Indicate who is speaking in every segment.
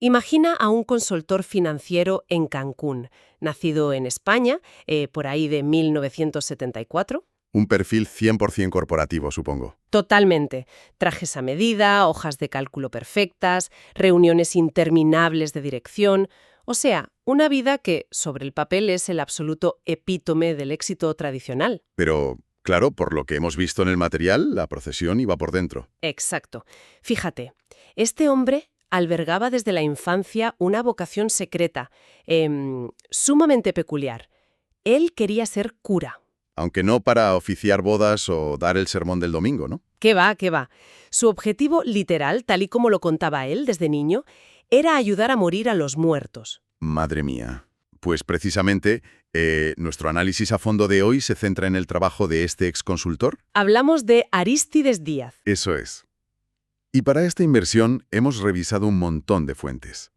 Speaker 1: Imagina a un consultor financiero en Cancún, nacido en España, por ahí de 1974.
Speaker 2: Un perfil 100% corporativo, supongo.
Speaker 1: Totalmente. Trajes a medida, hojas de cálculo perfectas, reuniones interminables de dirección. O sea, una vida que, sobre el papel, es el absoluto epítome del éxito tradicional.
Speaker 2: Pero, claro, por lo que hemos visto en el material, la procesión iba por dentro.
Speaker 1: Exacto. Fíjate, este hombre albergaba desde la infancia una vocación secreta, sumamente peculiar. Él quería ser cura.
Speaker 2: Aunque no para oficiar bodas o dar el sermón del domingo, ¿no?
Speaker 1: ¿Qué va, qué va? Su objetivo literal, tal y como lo contaba él desde niño, era ayudar a morir a los muertos.
Speaker 2: Madre mía. Pues precisamente, nuestro análisis a fondo de hoy se centra en el trabajo de este exconsultor.
Speaker 1: Hablamos de Arístides Díaz.
Speaker 2: Eso es. Y para esta inversión hemos revisado un montón de fuentes.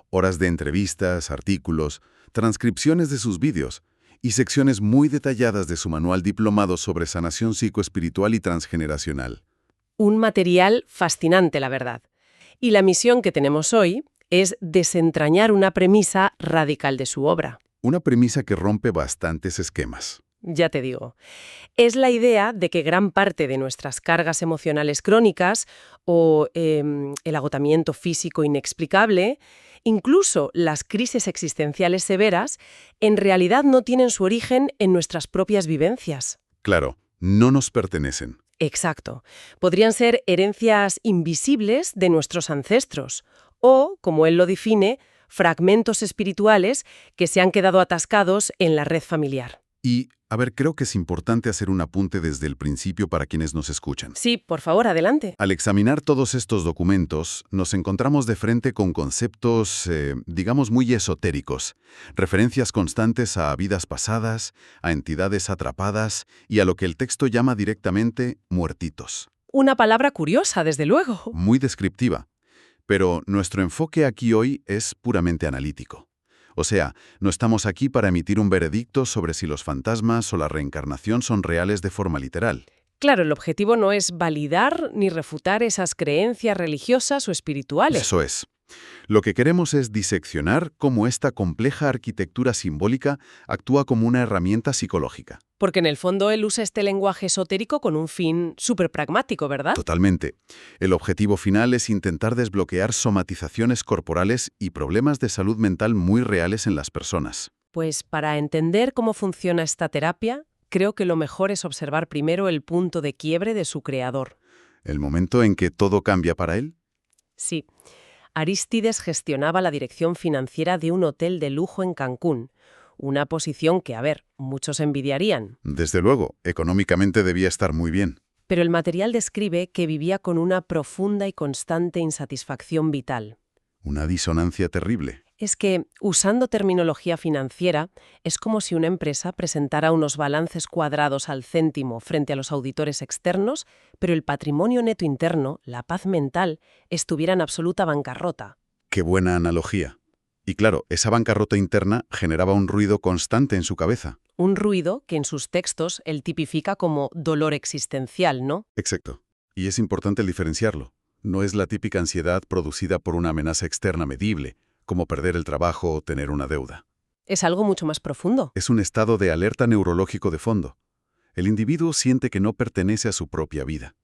Speaker 2: Horas de entrevistas, artículos, transcripciones de sus vídeos y secciones muy detalladas de su manual diplomado sobre sanación psicoespiritual y transgeneracional.
Speaker 1: Un material fascinante, la verdad. Y la misión que tenemos hoy es desentrañar una premisa radical de su obra.
Speaker 2: Una premisa que rompe bastantes esquemas.
Speaker 1: Ya te digo. Es la idea de que gran parte de nuestras cargas emocionales crónicas o el agotamiento físico inexplicable, incluso las crisis existenciales severas, en realidad no tienen su origen en nuestras propias vivencias.
Speaker 2: Claro, no nos pertenecen.
Speaker 1: Exacto. Podrían ser herencias invisibles de nuestros ancestros o, como él lo define, fragmentos espirituales que se han quedado atascados en la red familiar.
Speaker 2: Y, a ver, creo que es importante hacer un apunte desde el principio para quienes nos escuchan.
Speaker 1: Sí, por favor, adelante.
Speaker 2: Al examinar todos estos documentos, nos encontramos de frente con conceptos, digamos, muy esotéricos, referencias constantes a vidas pasadas, a entidades atrapadas y a lo que el texto llama directamente muertitos.
Speaker 1: Una palabra curiosa, desde luego.
Speaker 2: Muy descriptiva. Pero nuestro enfoque aquí hoy es puramente analítico. O sea, no estamos aquí para emitir un veredicto sobre si los fantasmas o la reencarnación son reales de forma literal.
Speaker 1: Claro, el objetivo no es validar ni refutar esas creencias religiosas o espirituales.
Speaker 2: Eso es. Lo que queremos es diseccionar cómo esta compleja arquitectura simbólica actúa como una herramienta psicológica.
Speaker 1: Porque en el fondo él usa este lenguaje esotérico con un fin súper pragmático, ¿verdad?
Speaker 2: Totalmente. El objetivo final es intentar desbloquear somatizaciones corporales y problemas de salud mental muy reales en las personas.
Speaker 1: Pues para entender cómo funciona esta terapia, creo que lo mejor es observar primero el punto de quiebre de su creador.
Speaker 2: ¿El momento en que todo cambia para él?
Speaker 1: Sí. Arístides gestionaba la dirección financiera de un hotel de lujo en Cancún, una posición que, a ver, muchos envidiarían.
Speaker 2: Desde luego, económicamente debía estar muy bien.
Speaker 1: Pero el material describe que vivía con una profunda y constante insatisfacción vital.
Speaker 2: Una disonancia terrible.
Speaker 1: Es que, usando terminología financiera, es como si una empresa presentara unos balances cuadrados al céntimo frente a los auditores externos, pero el patrimonio neto interno, la paz mental, estuviera en absoluta bancarrota.
Speaker 2: ¡Qué buena analogía! Y claro, esa bancarrota interna generaba un ruido constante en su cabeza.
Speaker 1: Un ruido que en sus textos él tipifica como dolor existencial, ¿no?
Speaker 2: Exacto. Y es importante diferenciarlo. No es la típica ansiedad producida por una amenaza externa medible, como perder el trabajo o tener una deuda.
Speaker 1: Es algo mucho más profundo.
Speaker 2: Es un estado de alerta neurológico de fondo. El individuo siente que no pertenece a su propia vida.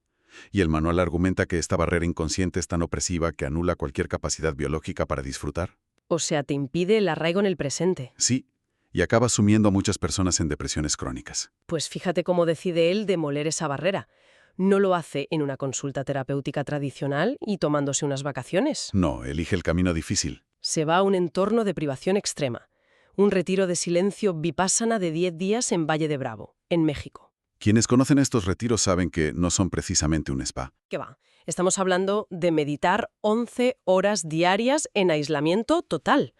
Speaker 2: Y el manual argumenta que esta barrera inconsciente es tan opresiva que anula cualquier capacidad biológica para disfrutar.
Speaker 1: O sea, te impide el arraigo en el presente.
Speaker 2: Sí, y acaba sumiendo a muchas personas en depresiones crónicas.
Speaker 1: Pues fíjate cómo decide él demoler esa barrera. No lo hace en una consulta terapéutica tradicional y tomándose unas vacaciones.
Speaker 2: No, elige el camino difícil.
Speaker 1: Se va a un entorno de privación extrema. Un retiro de silencio vipassana de 10 días en Valle de Bravo, en México.
Speaker 2: Quienes conocen estos retiros saben que no son precisamente un spa.
Speaker 1: ¿Qué va? Estamos hablando de meditar 11 horas diarias en aislamiento total.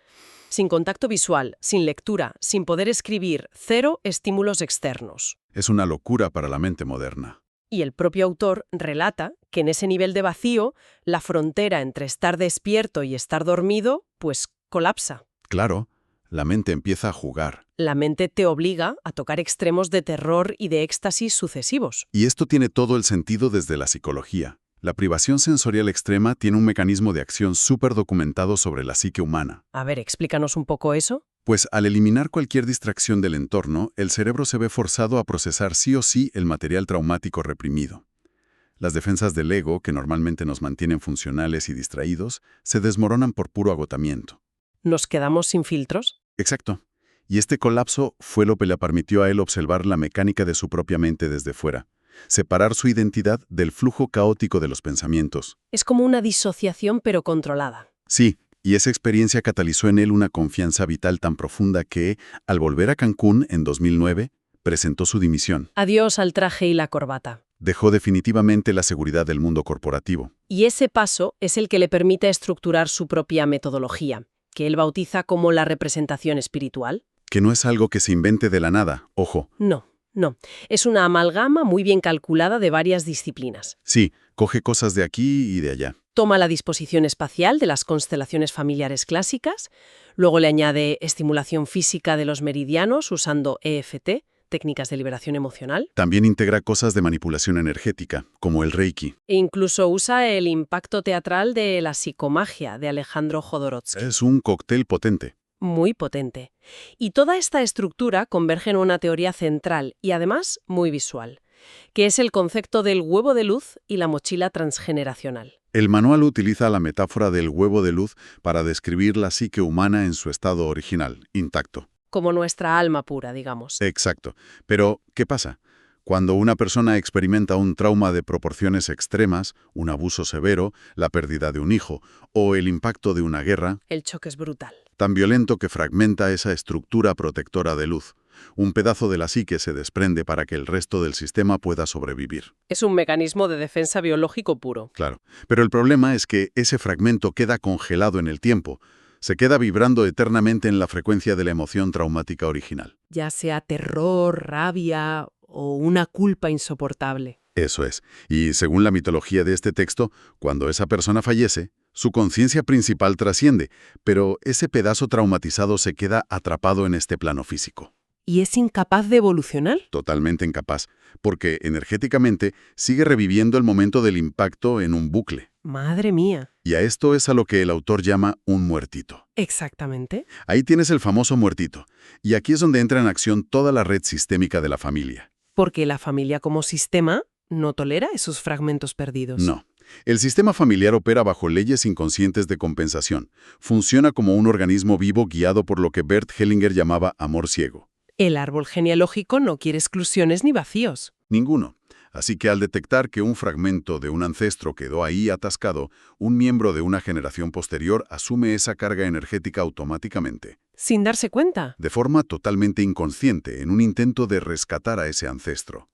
Speaker 1: Sin contacto visual, sin lectura, sin poder escribir, cero estímulos externos.
Speaker 2: Es una locura para la mente moderna.
Speaker 1: Y el propio autor relata que en ese nivel de vacío, la frontera entre estar despierto y estar dormido, pues colapsa.
Speaker 2: Claro, la mente empieza a jugar.
Speaker 1: La mente te obliga a tocar extremos de terror y de éxtasis sucesivos.
Speaker 2: Y esto tiene todo el sentido desde la psicología. La privación sensorial extrema tiene un mecanismo de acción súper documentado sobre la psique humana.
Speaker 1: A ver, explícanos un poco eso.
Speaker 2: Pues al eliminar cualquier distracción del entorno, el cerebro se ve forzado a procesar sí o sí el material traumático reprimido. Las defensas del ego, que normalmente nos mantienen funcionales y distraídos, se desmoronan por puro agotamiento.
Speaker 1: ¿Nos quedamos sin filtros?
Speaker 2: Exacto. Y este colapso fue lo que le permitió a él observar la mecánica de su propia mente desde fuera, separar su identidad del flujo caótico de los pensamientos.
Speaker 1: Es como una disociación pero controlada.
Speaker 2: Sí, y esa experiencia catalizó en él una confianza vital tan profunda que, al volver a Cancún en 2009, presentó su dimisión.
Speaker 1: Adiós al traje y la corbata.
Speaker 2: Dejó definitivamente la seguridad del mundo corporativo.
Speaker 1: Y ese paso es el que le permite estructurar su propia metodología, que él bautiza como la representación espiritual.
Speaker 2: Que no es algo que se invente de la nada, ojo.
Speaker 1: No. Es una amalgama muy bien calculada de varias disciplinas.
Speaker 2: Sí, coge cosas de aquí y de allá.
Speaker 1: Toma la disposición espacial de las constelaciones familiares clásicas, luego le añade estimulación física de los meridianos usando EFT, técnicas de liberación emocional,
Speaker 2: También integra cosas de manipulación energética, como el Reiki.
Speaker 1: e incluso usa el impacto teatral de la psicomagia de Alejandro Jodorowsky.
Speaker 2: Es un cóctel potente.
Speaker 1: Muy potente. Y toda esta estructura converge en una teoría central y además muy visual, que es el concepto del huevo de luz y la mochila transgeneracional.
Speaker 2: El manual utiliza la metáfora del huevo de luz para describir la psique humana en su estado original, intacto.
Speaker 1: Como nuestra alma pura, digamos.
Speaker 2: Exacto. Pero, ¿qué pasa? Cuando una persona experimenta un trauma de proporciones extremas, un abuso severo, la pérdida de un hijo o el impacto de una guerra,
Speaker 1: El choque es brutal.
Speaker 2: tan violento que fragmenta esa estructura protectora de luz, un pedazo de la psique se desprende para que el resto del sistema pueda sobrevivir.
Speaker 1: Es un mecanismo de defensa biológico puro.
Speaker 2: Claro. Pero el problema es que ese fragmento queda congelado en el tiempo, se queda vibrando eternamente en la frecuencia de la emoción traumática original.
Speaker 1: Ya sea terror, rabia o una culpa insoportable.
Speaker 2: Eso es. Y según la mitología de este texto, cuando esa persona fallece, su conciencia principal trasciende, pero ese pedazo traumatizado se queda atrapado en este plano físico.
Speaker 1: ¿Y es incapaz de evolucionar?
Speaker 2: Totalmente incapaz, porque energéticamente sigue reviviendo el momento del impacto en un bucle.
Speaker 1: Madre mía.
Speaker 2: Y a esto es a lo que el autor llama un muertito.
Speaker 1: Exactamente.
Speaker 2: Ahí tienes el famoso muertito. Y aquí es donde entra en acción toda la red sistémica de la familia.
Speaker 1: Porque la familia como sistema no tolera esos fragmentos perdidos.
Speaker 2: No. El sistema familiar opera bajo leyes inconscientes de compensación. Funciona como un organismo vivo guiado por lo que Bert Hellinger llamaba amor ciego.
Speaker 1: El árbol genealógico no quiere exclusiones ni vacíos.
Speaker 2: Ninguno. Así que al detectar que un fragmento de un ancestro quedó ahí atascado, un miembro de una generación posterior asume esa carga energética automáticamente,
Speaker 1: Sin darse cuenta.
Speaker 2: de forma totalmente inconsciente, en un intento de rescatar a ese ancestro.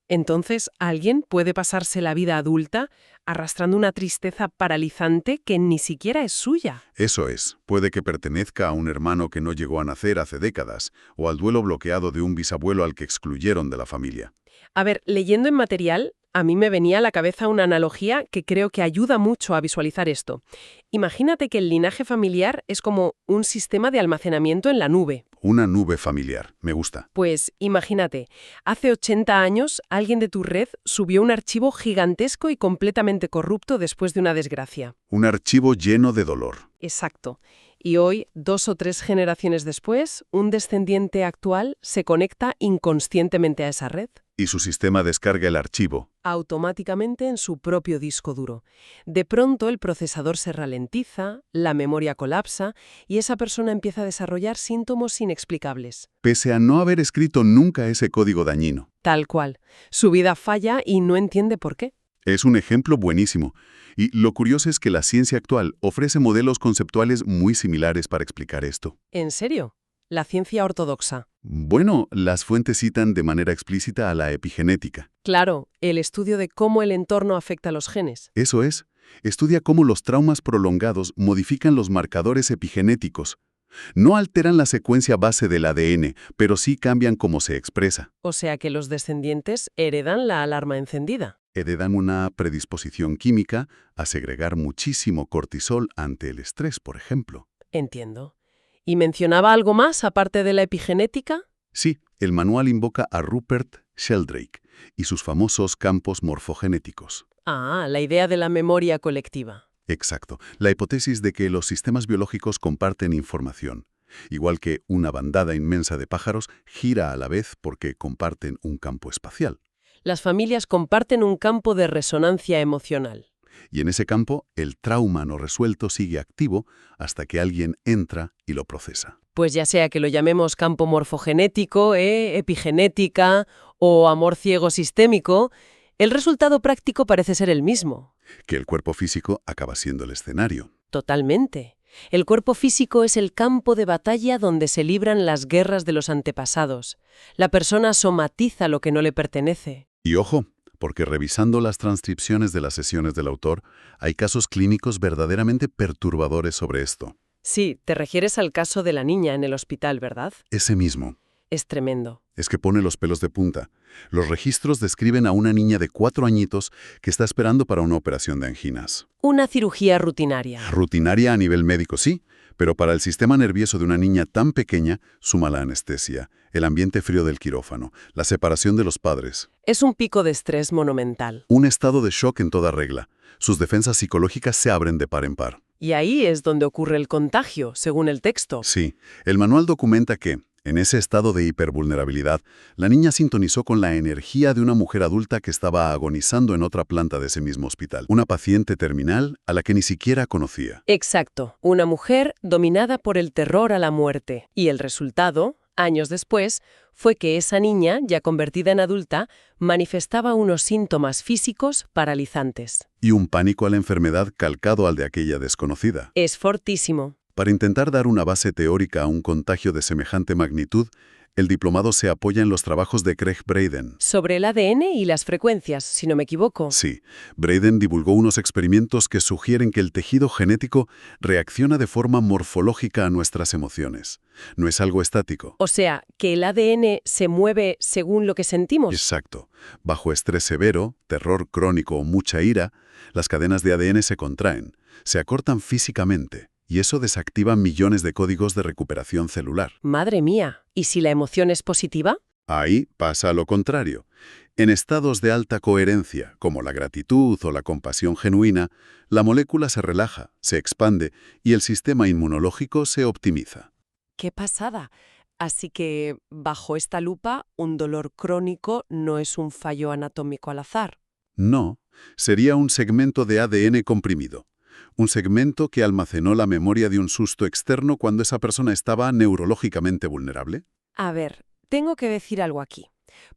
Speaker 1: Entonces, alguien puede pasarse la vida adulta arrastrando una tristeza paralizante que ni siquiera es suya.
Speaker 2: Eso es, puede que pertenezca a un hermano que no llegó a nacer hace décadas, o al duelo bloqueado de un bisabuelo al que excluyeron de la familia.
Speaker 1: A ver, leyendo en material, a mí me venía a la cabeza una analogía que creo que ayuda mucho a visualizar esto. Imagínate que el linaje familiar es como un sistema de almacenamiento en la nube.
Speaker 2: Una nube familiar, me gusta.
Speaker 1: Pues imagínate, hace 80 años alguien de tu red subió un archivo gigantesco y completamente corrupto después de una desgracia.
Speaker 2: Un archivo lleno de dolor.
Speaker 1: Exacto. Y hoy, 2 o 3 generaciones después, un descendiente actual se conecta inconscientemente a esa red,
Speaker 2: Y su sistema descarga el archivo.
Speaker 1: automáticamente en su propio disco duro. De pronto el procesador se ralentiza, la memoria colapsa y esa persona empieza a desarrollar síntomas inexplicables.
Speaker 2: Pese a no haber escrito nunca ese código dañino.
Speaker 1: Tal cual. Su vida falla y no entiende por qué.
Speaker 2: Es un ejemplo buenísimo. Y lo curioso es que la ciencia actual ofrece modelos conceptuales muy similares para explicar esto.
Speaker 1: ¿En serio? La ciencia ortodoxa.
Speaker 2: Bueno, las fuentes citan de manera explícita a la epigenética.
Speaker 1: Claro, el estudio de cómo el entorno afecta a los genes.
Speaker 2: Eso es, estudia cómo los traumas prolongados modifican los marcadores epigenéticos. No alteran la secuencia base del ADN, pero sí cambian cómo se expresa.
Speaker 1: O sea que los descendientes heredan la alarma encendida.
Speaker 2: Heredan una predisposición química a segregar muchísimo cortisol ante el estrés, por ejemplo.
Speaker 1: Entiendo. ¿Y mencionaba algo más aparte de la epigenética?
Speaker 2: Sí, el manual invoca a Rupert Sheldrake y sus famosos campos morfogenéticos.
Speaker 1: Ah, la idea de la memoria colectiva.
Speaker 2: Exacto, la hipótesis de que los sistemas biológicos comparten información, igual que una bandada inmensa de pájaros gira a la vez porque comparten un campo espacial.
Speaker 1: Las familias comparten un campo de resonancia emocional.
Speaker 2: Y en ese campo, el trauma no resuelto sigue activo hasta que alguien entra y lo procesa.
Speaker 1: Pues ya sea que lo llamemos campo morfogenético, epigenética o amor ciego sistémico, el resultado práctico parece ser el mismo.
Speaker 2: Que el cuerpo físico acaba siendo el escenario.
Speaker 1: Totalmente. El cuerpo físico es el campo de batalla donde se libran las guerras de los antepasados. La persona somatiza lo que no le pertenece.
Speaker 2: Y ojo, porque revisando las transcripciones de las sesiones del autor, hay casos clínicos verdaderamente perturbadores sobre esto.
Speaker 1: Sí, te refieres al caso de la niña en el hospital, ¿verdad?
Speaker 2: Ese mismo.
Speaker 1: Es tremendo.
Speaker 2: Es que pone los pelos de punta. Los registros describen a una niña de 4 añitos que está esperando para una operación de anginas.
Speaker 1: Una cirugía rutinaria.
Speaker 2: Rutinaria a nivel médico, sí, pero para el sistema nervioso de una niña tan pequeña suma la anestesia, el ambiente frío del quirófano, la separación de los padres.
Speaker 1: Es un pico de estrés monumental.
Speaker 2: Un estado de shock en toda regla. Sus defensas psicológicas se abren de par en par.
Speaker 1: Y ahí es donde ocurre el contagio, según el texto.
Speaker 2: Sí, el manual documenta que, en ese estado de hipervulnerabilidad, la niña sintonizó con la energía de una mujer adulta que estaba agonizando en otra planta de ese mismo hospital. Una paciente terminal a la que ni siquiera conocía.
Speaker 1: Exacto, una mujer dominada por el terror a la muerte. Y el resultado, años después, fue que esa niña, ya convertida en adulta, manifestaba unos síntomas físicos paralizantes.
Speaker 2: Y un pánico a la enfermedad calcado al de aquella desconocida.
Speaker 1: Es fortísimo.
Speaker 2: Para intentar dar una base teórica a un contagio de semejante magnitud, el diplomado se apoya en los trabajos de Craig Braden.
Speaker 1: Sobre el ADN y las frecuencias, si no me equivoco.
Speaker 2: Sí, Braden divulgó unos experimentos que sugieren que el tejido genético reacciona de forma morfológica a nuestras emociones. No es algo estático.
Speaker 1: O sea, que el ADN se mueve según lo que sentimos.
Speaker 2: Exacto. Bajo estrés severo, terror crónico o mucha ira, las cadenas de ADN se contraen, se acortan físicamente. Y eso desactiva millones de códigos de recuperación celular.
Speaker 1: Madre mía, ¿y si la emoción es positiva?
Speaker 2: Ahí pasa lo contrario. En estados de alta coherencia, como la gratitud o la compasión genuina, la molécula se relaja, se expande y el sistema inmunológico se optimiza.
Speaker 1: ¡Qué pasada! Así que, bajo esta lupa, un dolor crónico no es un fallo anatómico al azar.
Speaker 2: No, sería un segmento de ADN comprimido. Un segmento que almacenó la memoria de un susto externo cuando esa persona estaba neurológicamente vulnerable.
Speaker 1: A ver, tengo que decir algo aquí,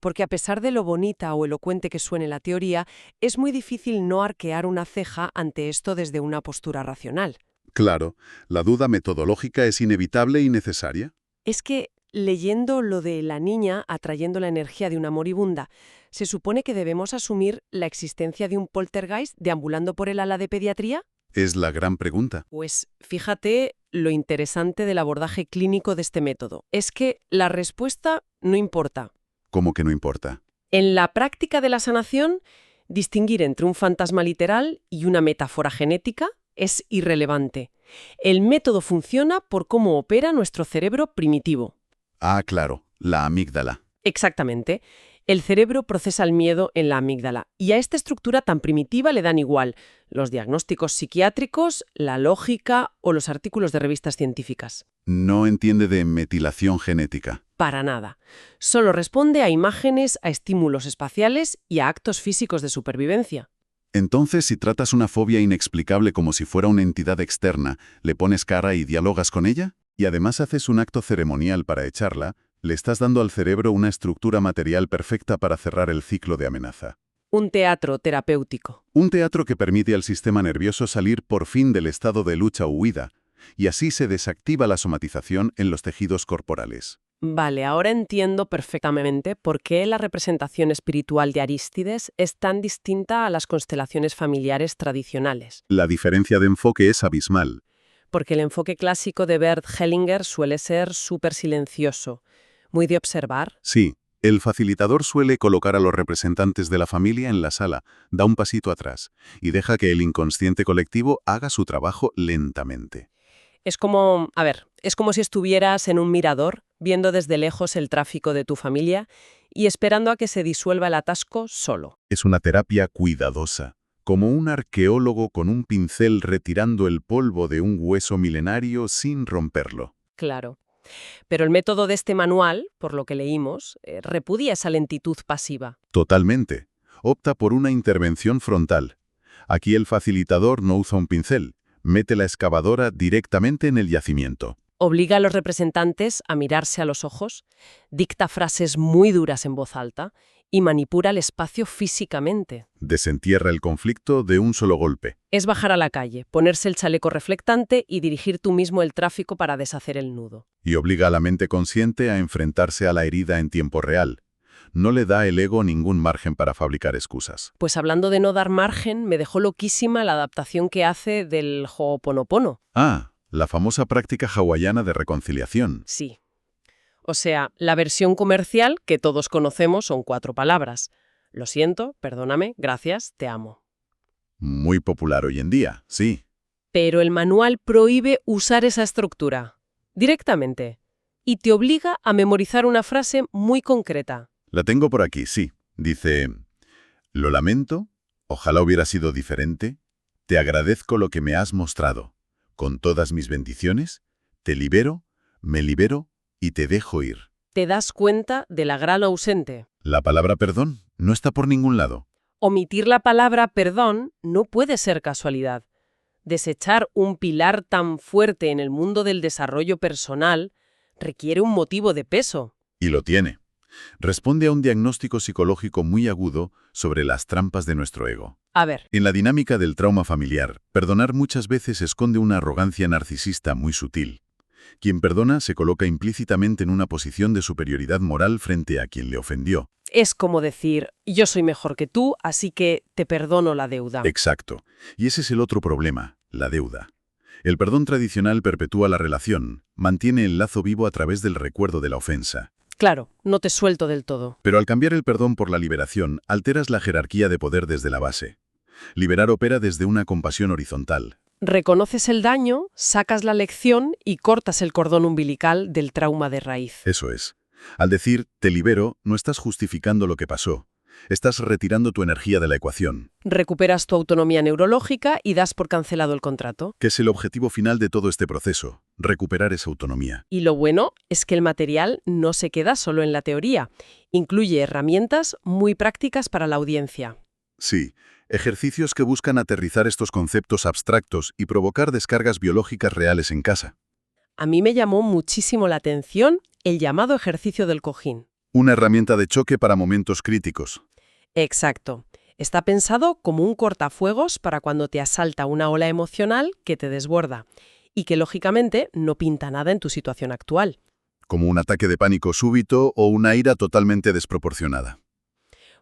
Speaker 1: porque a pesar de lo bonita o elocuente que suene la teoría, es muy difícil no arquear una ceja ante esto desde una postura racional.
Speaker 2: Claro, la duda metodológica es inevitable y necesaria.
Speaker 1: Es que, leyendo lo de la niña atrayendo la energía de una moribunda, ¿se supone que debemos asumir la existencia de un poltergeist deambulando por el ala de pediatría?
Speaker 2: Es la gran pregunta.
Speaker 1: Pues fíjate lo interesante del abordaje clínico de este método. Es que la respuesta no importa.
Speaker 2: ¿Cómo que no importa?
Speaker 1: En la práctica de la sanación, distinguir entre un fantasma literal y una metáfora genética es irrelevante. El método funciona por cómo opera nuestro cerebro primitivo.
Speaker 2: Ah, claro, la amígdala.
Speaker 1: Exactamente. El cerebro procesa el miedo en la amígdala y a esta estructura tan primitiva le dan igual los diagnósticos psiquiátricos, la lógica o los artículos de revistas científicas.
Speaker 2: No entiende de metilación genética.
Speaker 1: Para nada. Solo responde a imágenes, a estímulos espaciales y a actos físicos de supervivencia.
Speaker 2: Entonces, si tratas una fobia inexplicable como si fuera una entidad externa, ¿le pones cara y dialogas con ella? Y además haces un acto ceremonial para echarla, le estás dando al cerebro una estructura material perfecta para cerrar el ciclo de amenaza.
Speaker 1: Un teatro terapéutico.
Speaker 2: Un teatro que permite al sistema nervioso salir por fin del estado de lucha o huida, y así se desactiva la somatización en los tejidos corporales.
Speaker 1: Vale, ahora entiendo perfectamente por qué la representación espiritual de Arístides es tan distinta a las constelaciones familiares tradicionales.
Speaker 2: La diferencia de enfoque es abismal.
Speaker 1: Porque el enfoque clásico de Bert Hellinger suele ser súper silencioso, muy de observar.
Speaker 2: Sí, el facilitador suele colocar a los representantes de la familia en la sala, da un pasito atrás y deja que el inconsciente colectivo haga su trabajo lentamente.
Speaker 1: Es como si estuvieras en un mirador, viendo desde lejos el tráfico de tu familia y esperando a que se disuelva el atasco solo.
Speaker 2: Es una terapia cuidadosa, como un arqueólogo con un pincel retirando el polvo de un hueso milenario sin romperlo.
Speaker 1: Claro. Pero el método de este manual, por lo que leímos, repudia esa lentitud pasiva.
Speaker 2: Totalmente. Opta por una intervención frontal. Aquí el facilitador no usa un pincel, mete la excavadora directamente en el yacimiento.
Speaker 1: Obliga a los representantes a mirarse a los ojos, dicta frases muy duras en voz alta y manipula el espacio físicamente.
Speaker 2: Desentierra el conflicto de un solo golpe.
Speaker 1: Es bajar a la calle, ponerse el chaleco reflectante y dirigir tú mismo el tráfico para deshacer el nudo.
Speaker 2: Y obliga a la mente consciente a enfrentarse a la herida en tiempo real. No le da el ego ningún margen para fabricar excusas.
Speaker 1: Pues hablando de no dar margen, me dejó loquísima la adaptación que hace del Ho'oponopono.
Speaker 2: Ah, la famosa práctica hawaiana de reconciliación.
Speaker 1: Sí. O sea, la versión comercial que todos conocemos son 4 palabras. Lo siento, perdóname, gracias, te amo.
Speaker 2: Muy popular hoy en día, sí.
Speaker 1: Pero el manual prohíbe usar esa estructura directamente y te obliga a memorizar una frase muy concreta.
Speaker 2: La tengo por aquí, sí. Dice, lo lamento, ojalá hubiera sido diferente, te agradezco lo que me has mostrado. Con todas mis bendiciones, te libero, me libero y te dejo ir.
Speaker 1: Te das cuenta de la gran ausente.
Speaker 2: La palabra perdón no está por ningún lado.
Speaker 1: Omitir la palabra perdón no puede ser casualidad. Desechar un pilar tan fuerte en el mundo del desarrollo personal requiere un motivo de peso.
Speaker 2: Y lo tiene. Responde a un diagnóstico psicológico muy agudo sobre las trampas de nuestro ego.
Speaker 1: A ver,
Speaker 2: En la dinámica del trauma familiar, perdonar muchas veces esconde una arrogancia narcisista muy sutil. Quien perdona se coloca implícitamente en una posición de superioridad moral frente a quien le ofendió.
Speaker 1: es como decir, yo soy mejor que tú, así que te perdono la deuda.
Speaker 2: Exacto. Y ese es el otro problema, la deuda. El perdón tradicional perpetúa la relación, mantiene el lazo vivo a través del recuerdo de la ofensa.
Speaker 1: Claro, no te suelto del todo.
Speaker 2: Pero al cambiar el perdón por la liberación, alteras la jerarquía de poder desde la base. Liberar opera desde una compasión horizontal.
Speaker 1: Reconoces el daño, sacas la lección y cortas el cordón umbilical del trauma de raíz.
Speaker 2: Eso es. Al decir, te libero, no estás justificando lo que pasó. Estás retirando tu energía de la ecuación,
Speaker 1: Recuperas tu autonomía neurológica y das por cancelado el contrato.
Speaker 2: que es el objetivo final de todo este proceso, recuperar esa autonomía.
Speaker 1: Y lo bueno es que el material no se queda solo en la teoría. Incluye herramientas muy prácticas para la audiencia.
Speaker 2: Sí, ejercicios que buscan aterrizar estos conceptos abstractos y provocar descargas biológicas reales en casa.
Speaker 1: A mí me llamó muchísimo la atención el llamado ejercicio del cojín.
Speaker 2: Una herramienta de choque para momentos críticos.
Speaker 1: Exacto. Está pensado como un cortafuegos para cuando te asalta una ola emocional que te desborda y que lógicamente no pinta nada en tu situación actual.
Speaker 2: Como un ataque de pánico súbito o una ira totalmente desproporcionada.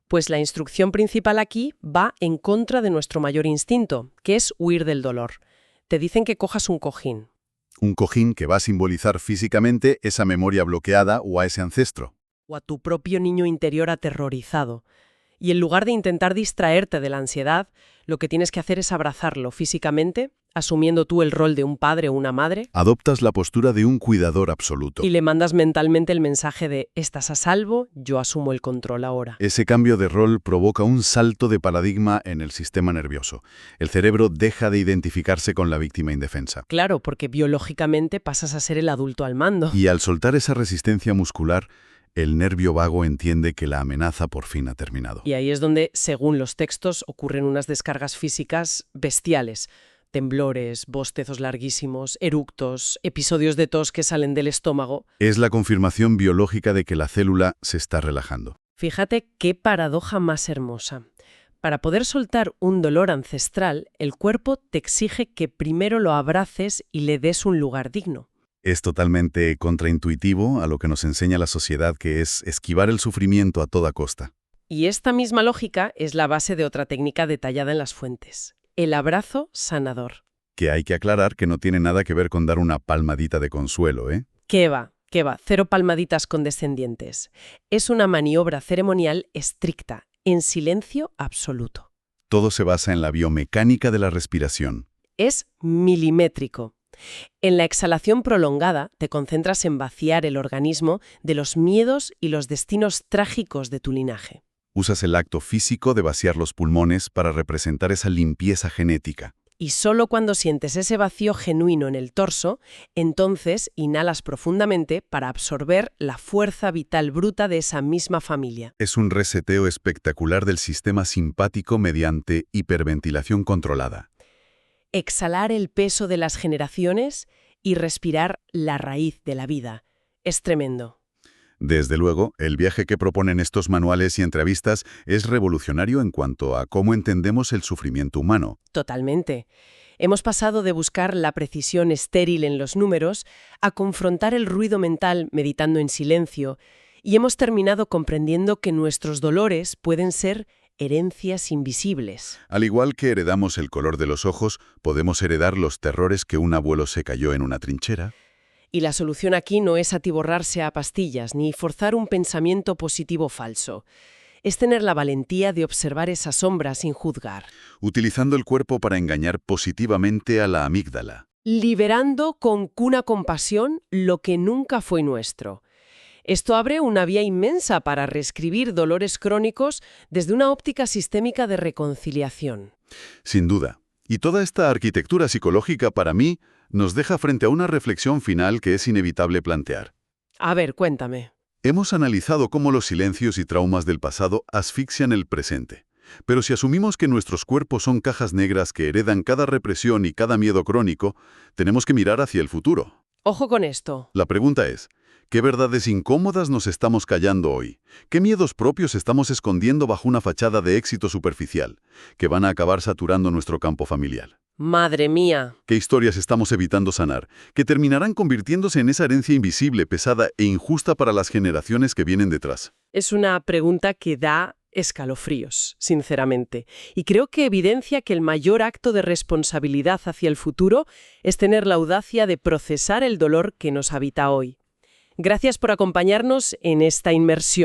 Speaker 1: Pues la instrucción principal aquí va en contra de nuestro mayor instinto, que es huir del dolor. Te dicen que cojas un cojín.
Speaker 2: Un cojín que va a simbolizar físicamente esa memoria bloqueada o a ese ancestro.
Speaker 1: O a tu propio niño interior aterrorizado. Y en lugar de intentar distraerte de la ansiedad, lo que tienes que hacer es abrazarlo físicamente, asumiendo tú el rol de un padre o una madre,
Speaker 2: Adoptas la postura de un cuidador absoluto.
Speaker 1: y le mandas mentalmente el mensaje de «estás a salvo, yo asumo el control ahora».
Speaker 2: Ese cambio de rol provoca un salto de paradigma en el sistema nervioso. El cerebro deja de identificarse con la víctima indefensa.
Speaker 1: Claro, porque biológicamente pasas a ser el adulto al mando.
Speaker 2: Y al soltar esa resistencia muscular, el nervio vago entiende que la amenaza por fin ha terminado.
Speaker 1: Y ahí es donde, según los textos, ocurren unas descargas físicas bestiales. Temblores, bostezos larguísimos, eructos, episodios de tos que salen del estómago.
Speaker 2: Es la confirmación biológica de que la célula se está relajando.
Speaker 1: Fíjate qué paradoja más hermosa. Para poder soltar un dolor ancestral, el cuerpo te exige que primero lo abraces y le des un lugar digno.
Speaker 2: Es totalmente contraintuitivo a lo que nos enseña la sociedad, que es esquivar el sufrimiento a toda costa.
Speaker 1: Y esta misma lógica es la base de otra técnica detallada en las fuentes: el abrazo sanador.
Speaker 2: Que hay que aclarar que no tiene nada que ver con dar una palmadita de consuelo, ¿eh?
Speaker 1: ¿Qué va? Cero palmaditas condescendientes. Es una maniobra ceremonial estricta, en silencio absoluto.
Speaker 2: Todo se basa en la biomecánica de la respiración.
Speaker 1: Es milimétrico. En la exhalación prolongada te concentras en vaciar el organismo de los miedos y los destinos trágicos de tu linaje.
Speaker 2: Usas el acto físico de vaciar los pulmones para representar esa limpieza genética.
Speaker 1: Y solo cuando sientes ese vacío genuino en el torso, entonces inhalas profundamente para absorber la fuerza vital bruta de esa misma familia.
Speaker 2: Es un reseteo espectacular del sistema simpático mediante hiperventilación controlada.
Speaker 1: Exhalar el peso de las generaciones y respirar la raíz de la vida. Es tremendo.
Speaker 2: Desde luego, el viaje que proponen estos manuales y entrevistas es revolucionario en cuanto a cómo entendemos el sufrimiento humano.
Speaker 1: Totalmente. Hemos pasado de buscar la precisión estéril en los números a confrontar el ruido mental meditando en silencio, y hemos terminado comprendiendo que nuestros dolores pueden ser herencias invisibles.
Speaker 2: Al igual que heredamos el color de los ojos, podemos heredar los terrores que un abuelo se cayó en una trinchera.
Speaker 1: Y la solución aquí no es atiborrarse a pastillas ni forzar un pensamiento positivo falso. Es tener la valentía de observar esa sombra sin juzgar.
Speaker 2: Utilizando el cuerpo para engañar positivamente a la amígdala.
Speaker 1: Liberando con cuna compasión lo que nunca fue nuestro. Esto abre una vía inmensa para reescribir dolores crónicos desde una óptica sistémica de reconciliación.
Speaker 2: Sin duda. Y toda esta arquitectura psicológica, para mí, nos deja frente a una reflexión final que es inevitable plantear.
Speaker 1: A ver, cuéntame.
Speaker 2: Hemos analizado cómo los silencios y traumas del pasado asfixian el presente. Pero si asumimos que nuestros cuerpos son cajas negras que heredan cada represión y cada miedo crónico, tenemos que mirar hacia el futuro.
Speaker 1: Ojo con esto.
Speaker 2: La pregunta es, ¿qué verdades incómodas nos estamos callando hoy? ¿Qué miedos propios estamos escondiendo bajo una fachada de éxito superficial, que van a acabar saturando nuestro campo familiar?
Speaker 1: Madre mía.
Speaker 2: ¿Qué historias estamos evitando sanar, que terminarán convirtiéndose en esa herencia invisible, pesada e injusta para las generaciones que vienen detrás?
Speaker 1: Es una pregunta que da escalofríos, sinceramente. Y creo que evidencia que el mayor acto de responsabilidad hacia el futuro es tener la audacia de procesar el dolor que nos habita hoy. Gracias por acompañarnos en esta inmersión.